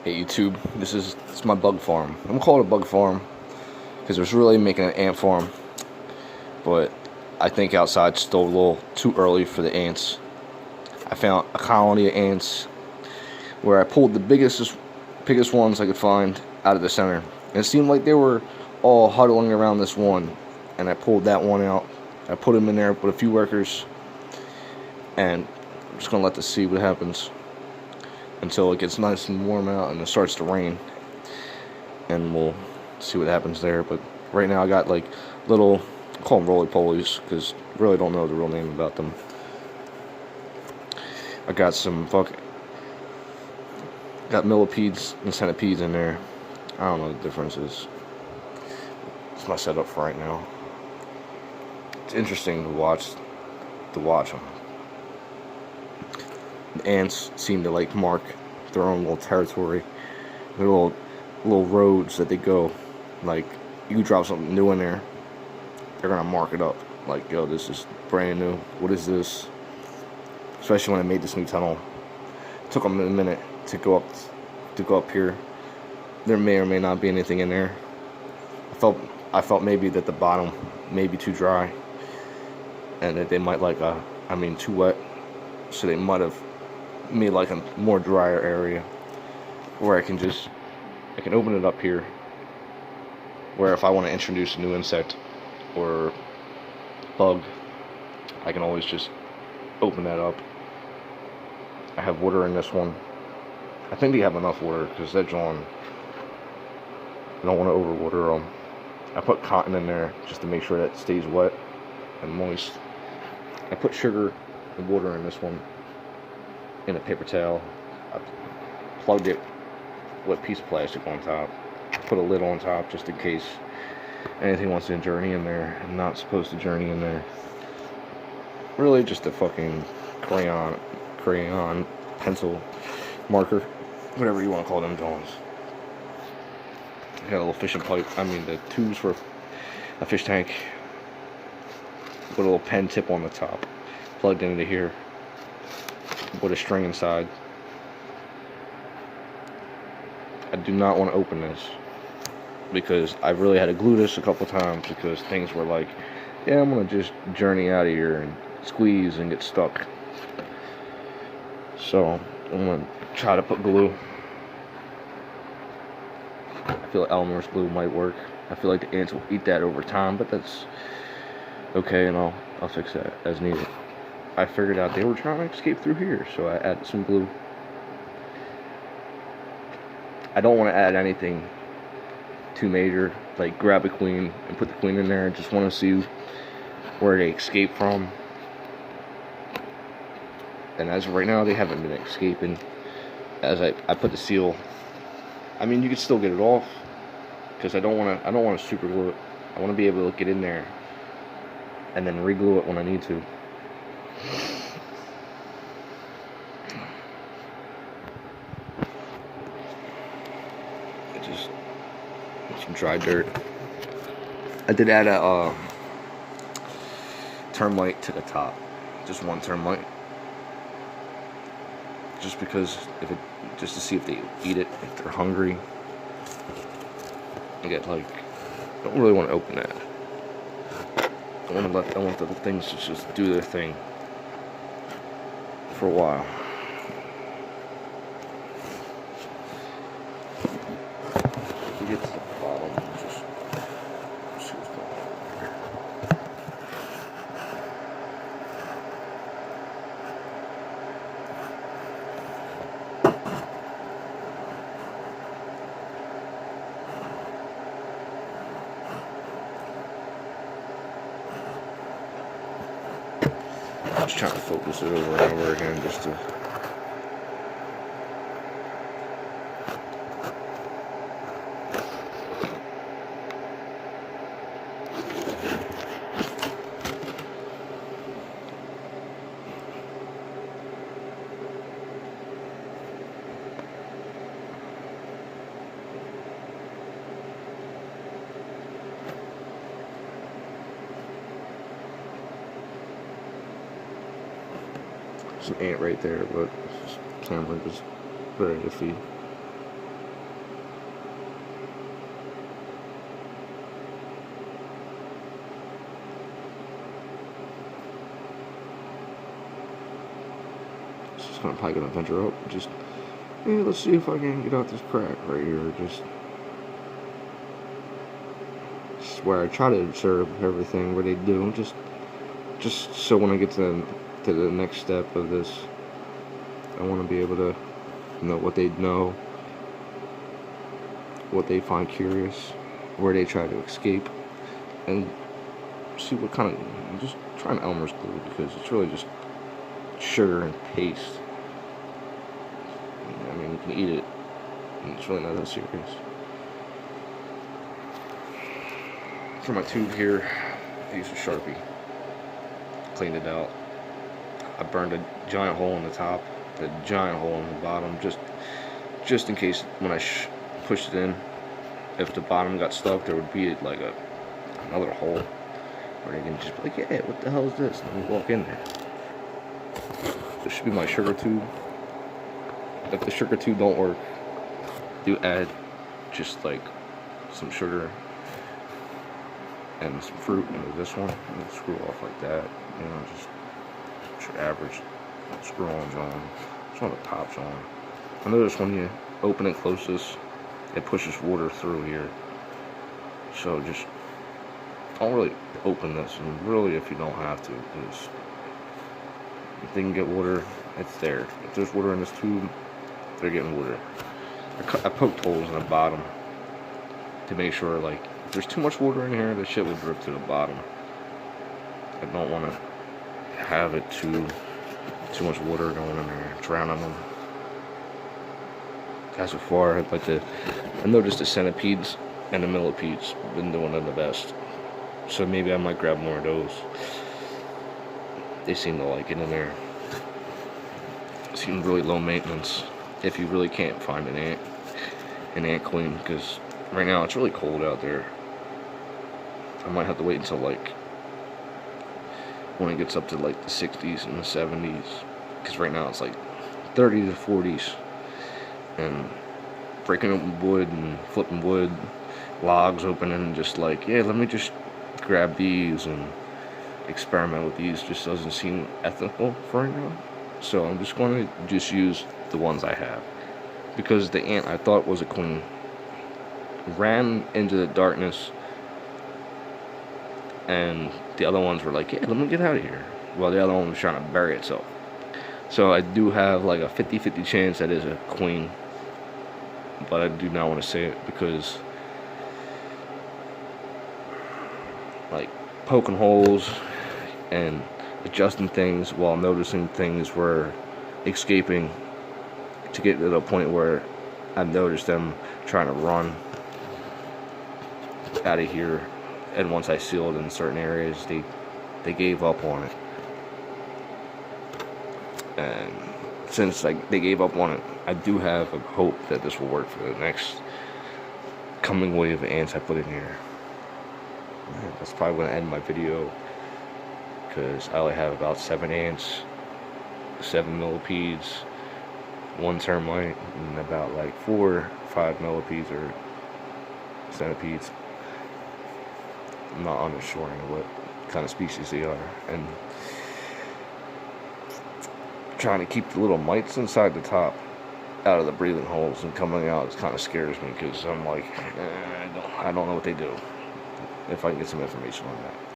Hey YouTube, it's my bug farm. I'm gonna call it a bug farm because it was really making an ant farm, but I think outside's still a little too early for the ants. I found a colony of ants where I pulled the biggest ones I could find out of the center, and it seemed like they were all huddling around this one. And I pulled that one out. I put him in there with a few workers, and I'm just gonna let this see what happens until it gets nice and warm out and it starts to rain, and we'll see what happens there. But right now I got like little, I call them roly-polies because I really don't know the real name about them. I got got millipedes and centipedes in there. I don't know what the difference is. It's my setup for right now. It's interesting to watch them. The ants seem to like mark their own little territory, their little roads that they go. Like, you drop something new in there, they're gonna mark it up. Like, yo, this is brand new. What is this? Especially when I made this new tunnel. It took them a minute to go up here. There may or may not be anything in there. I felt maybe that the bottom may be too dry, and that they might like too wet, so they might have made like a more drier area where I can open it up here, where if I want to introduce a new insect or bug, I can always just open that up. I have water in this one. I think they have enough water because that's on. I don't want to overwater them. I put cotton in there just to make sure that it stays wet and moist. I put sugar and water in this one in a paper towel. I plugged it with a piece of plastic on top. Put a lid on top just in case anything wants to journey in there and not supposed to journey in there. Really just a fucking crayon, pencil, marker, whatever you want to call them Jones. I got a little fishing pipe, the tubes for a fish tank with a little pen tip on the top, plugged into here with a string inside. I do not want to open this because I really had to glue this a couple times because things were like, yeah, I'm going to just journey out of here and squeeze and get stuck. So I'm going to try to put glue. I feel like Elmer's glue might work. I feel like the ants will eat that over time, but that's okay, and I'll fix that as needed. I figured out they were trying to escape through here, so I added some glue. I don't want to add anything too major, like grab a queen and put the queen in there. I just want to see where they escape from. And as of right now, they haven't been escaping. As I put the seal, you can still get it off because I don't want to super glue it. I want to be able to get in there and then re-glue it when I need to. Some dry dirt. I did add a termite to the top, just one termite, just because just to see if they eat it, if they're hungry. I don't really want to open that. I want the things to just do their thing for a while. If we get to the bottom, just see what's going on here. I was trying to focus it over and over again just to. Some ant right there, but camera was very iffy. I'm probably gonna venture up. Just, hey, let's see if I can get out this crack right here. Just where I try to observe everything what they do. Just so when I get to the next step of this, I want to be able to know what they know, what they find curious, where they try to escape, and see what kind of, I'm just trying Elmer's glue because it's really just sugar and paste. I mean, you can eat it, and it's really not that serious. For my tube here, I used a Sharpie, cleaned it out. I burned a giant hole in the top, a giant hole in the bottom, just in case when I pushed it in, if the bottom got stuck, there would be like another hole where they can just be like, yeah, what the hell is this? And we walk in there. This should be my sugar tube. If the sugar tube don't work, do add just like some sugar and some fruit into this one, and screw off like that. You know, just your average screw-ons on. Just want the tops on. I notice when you open and close this, it pushes water through here. So just don't really open this, and really if you don't have to, because if they can get water, it's there. If there's water in this tube, they're getting water. I poked holes in the bottom to make sure, like, if there's too much water in here, the shit will drip to the bottom. I don't want to have it too much water going in there, drowning them. As of far, I noticed the centipedes and the millipedes been doing it the best. So maybe I might grab more of those. They seem to like it in there. Seem really low maintenance if you really can't find an ant queen, because right now it's really cold out there. I might have to wait until like when it gets up to like the 60s and the 70s, because right now it's like 30 to 40s, and breaking open wood and flipping wood, logs open, and just like, yeah, let me just grab these and experiment with these, just doesn't seem ethical for right now. So I'm just going to just use the ones I have, because the ant I thought was a queen ran into the darkness, and the other ones were like, yeah, let me get out of here, while the other one was trying to bury itself. So I do have like a 50-50 chance that is a queen, but I do not want to say it, because like poking holes and adjusting things while noticing things were escaping, to get to the point where I noticed them trying to run out of here, and once I sealed in certain areas, they gave up on it. And since like they gave up on it, I do have a hope that this will work for the next coming wave of ants I put in here. That's probably going to end my video, because I only have about 7 ants, 7 millipedes, 1 termite, and about like 4 or 5 millipedes or centipedes. I'm not underscoring what kind of species they are, and trying to keep the little mites inside the top out of the breathing holes, and coming out, it kind of scares me, because I'm like, I don't know what they do. If I can get some information on that.